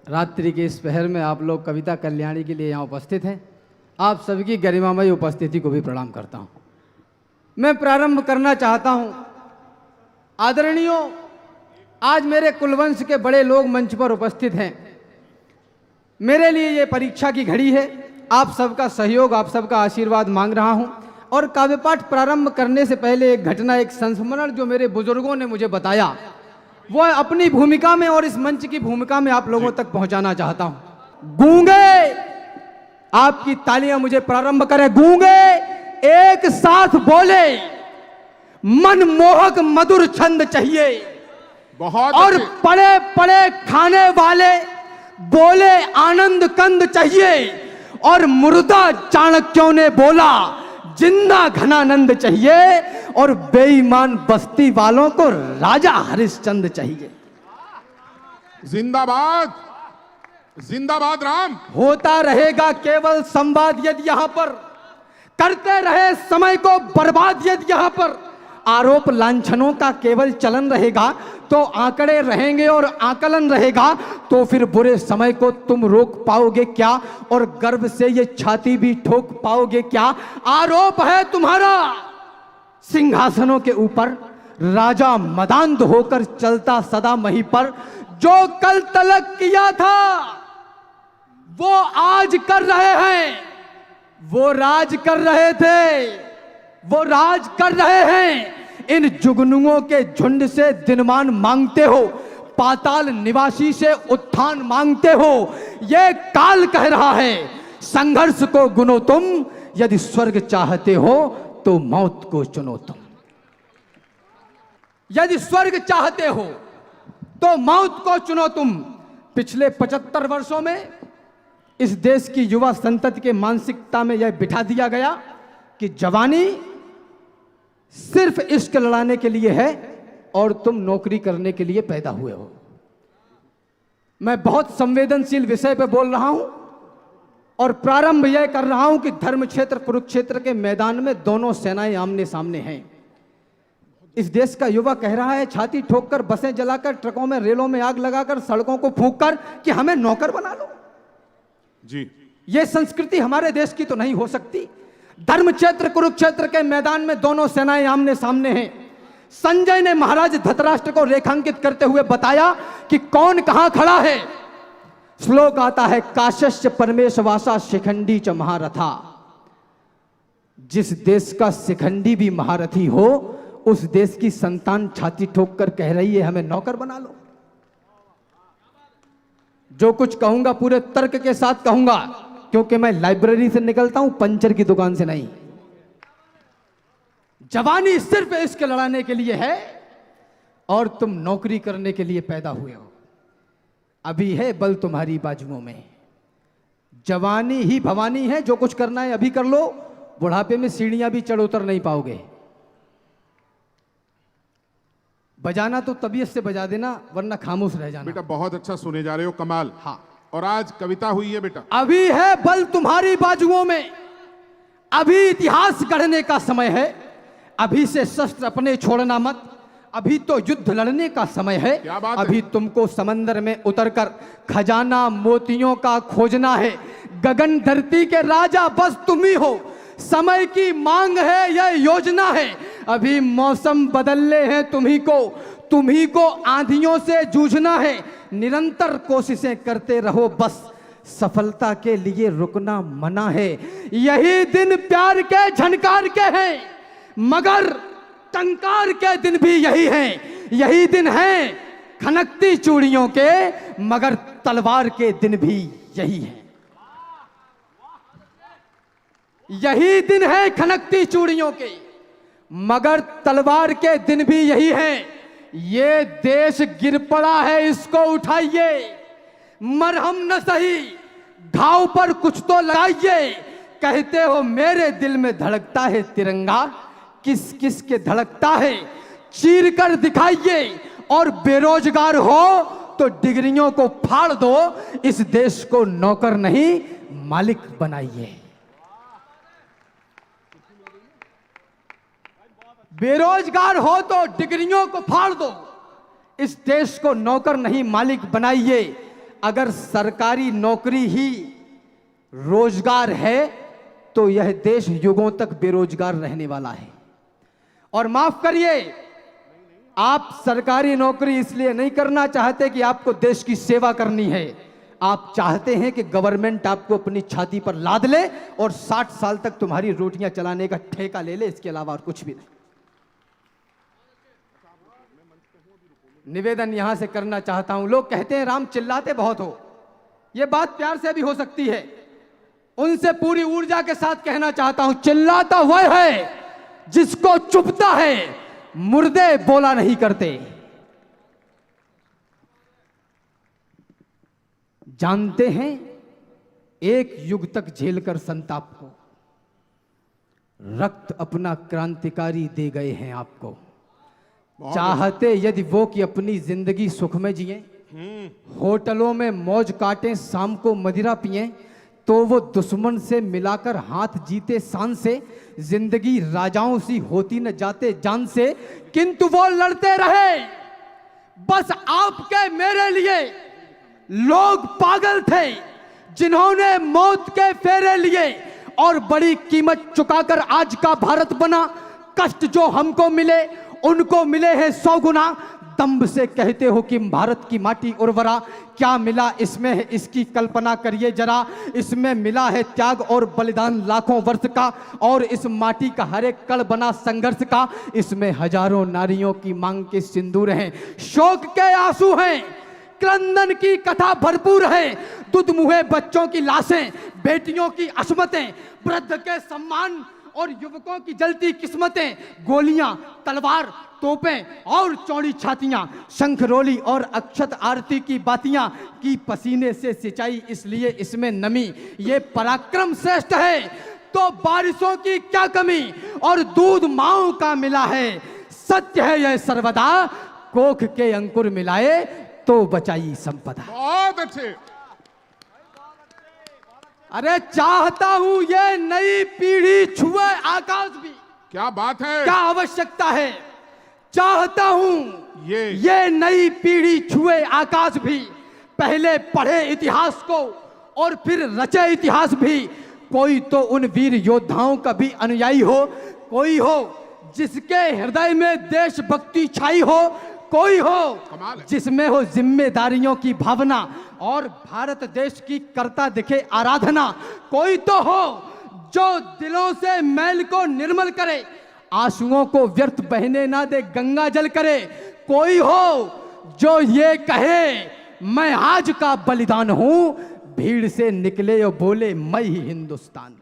रात्रि के इस पहर में आप लोग कविता कल्याणी के लिए यहाँ उपस्थित हैं। आप सभी गरिमामयी उपस्थिति को भी प्रणाम करता हूँ। मैं प्रारंभ करना चाहता हूँ। आदरणीयों, आज मेरे कुलवंश के बड़े लोग मंच पर उपस्थित हैं। मेरे लिए ये परीक्षा की घड़ी है। आप सबका सहयोग, आप सबका आशीर्वाद मांग रहा हूँ। और काव्य पाठ प्रारंभ करने से पहले एक घटना, एक संस्मरण जो मेरे बुजुर्गों ने मुझे बताया, वो अपनी भूमिका में और इस मंच की भूमिका में आप लोगों तक पहुंचाना चाहता हूं। गूंगे, आपकी तालियां मुझे प्रारंभ करें। गूंगे एक साथ बोले, मनमोहक मधुर छंद चाहिए। बहुत और पड़े पड़े खाने वाले बोले आनंद कंद चाहिए। और मुर्दा चाणक्यों ने बोला जिंदा घनानंद चाहिए। और बेईमान बस्ती वालों को राजा हरिश्चंद्र चाहिए। जिंदाबाद, जिंदाबाद राम। होता रहेगा केवल संवाद यदि यहां पर करते रहे समय को बर्बाद। यदि यहां पर आरोप लांछनों का केवल चलन रहेगा तो आंकड़े रहेंगे और आकलन रहेगा तो फिर बुरे समय को तुम रोक पाओगे क्या? और गर्व से ये छाती भी ठोक पाओगे क्या? आरोप है तुम्हारा सिंहासनों के ऊपर, राजा मदांध होकर चलता सदा मही पर। जो कल तलक किया था वो आज कर रहे हैं। वो राज कर रहे थे, वो राज कर रहे हैं। इन जुगनुओं के झुंड से दिनमान मांगते हो, पाताल निवासी से उत्थान मांगते हो। ये काल कह रहा है संघर्ष को गुनो तुम, यदि स्वर्ग चाहते हो तो मौत को चुनो तुम। यदि स्वर्ग चाहते हो तो मौत को चुनो तुम। पिछले 75 वर्षों में इस देश की युवा संतति के मानसिकता में यह बिठा दिया गया कि जवानी सिर्फ इश्क लड़ाने के लिए है और तुम नौकरी करने के लिए पैदा हुए हो। मैं बहुत संवेदनशील विषय पे बोल रहा हूं और प्रारंभ यह कर रहा हूं कि धर्म क्षेत्र कुरुक्षेत्र के मैदान में दोनों सेनाएं आमने सामने हैं। इस देश का युवा कह रहा है छाती ठोककर, बसें जलाकर, ट्रकों में रेलों में आग लगाकर, सड़कों को फूंककर कि हमें नौकर बना लो जी। यह संस्कृति हमारे देश की तो नहीं हो सकती। धर्म क्षेत्र कुरुक्षेत्र के मैदान में दोनों सेनाएं आमने सामने हैं। संजय ने महाराज धृतराष्ट्र को रेखांकित करते हुए बताया कि कौन कहां खड़ा है। श्लोक आता है, काशस्य परमेशवासा शिखंडी च महारथा। जिस देश का शिखंडी भी महारथी हो, उस देश की संतान छाती ठोक कर कह रही है हमें नौकर बना लो। जो कुछ कहूंगा पूरे तर्क के साथ कहूंगा, क्योंकि मैं लाइब्रेरी से निकलता हूं, पंचर की दुकान से नहीं। जवानी सिर्फ इश्क लड़ाने के लिए है और तुम नौकरी करने के लिए पैदा हुए हो। अभी है बल तुम्हारी बाजुओं में। जवानी ही भवानी है, जो कुछ करना है अभी कर लो। बुढ़ापे में सीढ़ियां भी चढ़ उतर नहीं पाओगे। बजाना तो तबीयत से बजा देना, वरना खामोश रह जाना। बेटा बहुत अच्छा सुने जा रहे हो, कमाल। हाँ, और आज कविता हुई है बेटा। अभी है बल तुम्हारी बाजुओं में। अभी इतिहास गढ़ने का समय है। अभी से शस्त्र अपने छोड़ना मत। अभी तो युद्ध लड़ने का समय है। क्या बात अभी है? तुमको समंदर में उतरकर खजाना मोतियों का खोजना है। गगन धरती के राजा बस तुम ही हो। समय की मांग है, यह योजना है। अभी मौसम बदलने हैं तुम्ही को आंधियों से जूझना है। निरंतर कोशिशें करते रहो, बस सफलता के लिए रुकना मना है। यही दिन प्यार के झनकार के हैं, मगर टंकार के दिन भी यही हैं। यही दिन हैं खनकती चूड़ियों के, मगर तलवार के दिन भी यही हैं। यही दिन है खनकती चूड़ियों के, मगर तलवार के दिन भी यही हैं। ये देश गिर पड़ा है, इसको उठाइए। मरहम न सही, घाव पर कुछ तो लगाइए। कहते हो मेरे दिल में धड़कता है तिरंगा, किस किस के धड़कता है चीर कर दिखाइए। और बेरोजगार हो तो डिग्रियों को फाड़ दो। इस देश को नौकर नहीं मालिक बनाइए। बेरोजगार हो तो डिग्रियों को फाड़ दो। इस देश को नौकर नहीं मालिक बनाइए। अगर सरकारी नौकरी ही रोजगार है तो यह देश युगों तक बेरोजगार रहने वाला है। और माफ करिए, आप सरकारी नौकरी इसलिए नहीं करना चाहते कि आपको देश की सेवा करनी है, आप चाहते हैं कि गवर्नमेंट आपको अपनी छाती पर लाद ले और 60 साल तक तुम्हारी रोटियां चलाने का ठेका ले ले, इसके अलावा और कुछ भी नहीं। निवेदन यहां से करना चाहता हूं, लोग कहते हैं राम चिल्लाते बहुत हो, यह बात प्यार से भी हो सकती है, उनसे पूरी ऊर्जा के साथ कहना चाहता हूं, चिल्लाता वह है जिसको चुभता है, मुर्दे बोला नहीं करते। जानते हैं, एक युग तक झेलकर संताप को रक्त अपना क्रांतिकारी दे गए हैं आपको। चाहते यदि वो कि अपनी जिंदगी सुख में जिए, होटलों में मौज काटें, शाम को मदिरा पिएं, तो वो दुश्मन से मिलाकर हाथ जीते शान से, जिंदगी राजाओं सी होती न जाते जान से, किंतु वो लड़ते रहे बस आपके मेरे लिए। लोग पागल थे जिन्होंने मौत के फेरे लिए और बड़ी कीमत चुकाकर आज का भारत बना। कष्ट जो हमको मिले उनको मिले हैं 100 गुना। दम्भ से कहते हो कि भारत की माटी उर्वरा, क्या मिला इसमें है इसकी कल्पना करिए जरा। इसमें मिला है त्याग और बलिदान लाखों वर्ष का, और इस माटी का हर एक कण बना संघर्ष का। इसमें हजारों नारियों की मांग के सिंदूर हैं, शोक के आंसू हैं, क्रंदन की कथा भरपूर है। दूध मुहे बच्चों की लाशें, बेटियों की अस्मतें, वृद्ध के सम्मान और युवकों की जलती किस्मतें, गोलियां, तलवार, तोपें और चौड़ी छातियां, शंखरोली और अक्षत आरती की बातियां की पसीने से सिंचाई, इसलिए इसमें नमी। ये पराक्रम श्रेष्ठ है तो बारिशों की क्या कमी, और दूध माओ का मिला है। सत्य है यह सर्वदा, कोख के अंकुर मिलाए तो बचाई संपदा। बहुत अच्छे। अरे चाहता हूं ये नई पीढ़ी छुए आकाश भी। क्या बात है, क्या आवश्यकता है। चाहता हूं ये नई पीढ़ी छुए आकाश भी, पहले पढ़े इतिहास को और फिर रचे इतिहास भी। कोई तो उन वीर योद्धाओं का भी अनुयायी हो, कोई हो जिसके हृदय में देशभक्ति छाई हो, कोई हो जिसमें हो जिम्मेदारियों की भावना और भारत देश की करता दिखे आराधना। कोई तो हो जो दिलों से मैल को निर्मल करे, आंसुओं को व्यर्थ बहने ना दे गंगा जल करे। कोई हो जो ये कहे मैं आज का बलिदान हूं, भीड़ से निकले और बोले मैं ही हिंदुस्तान।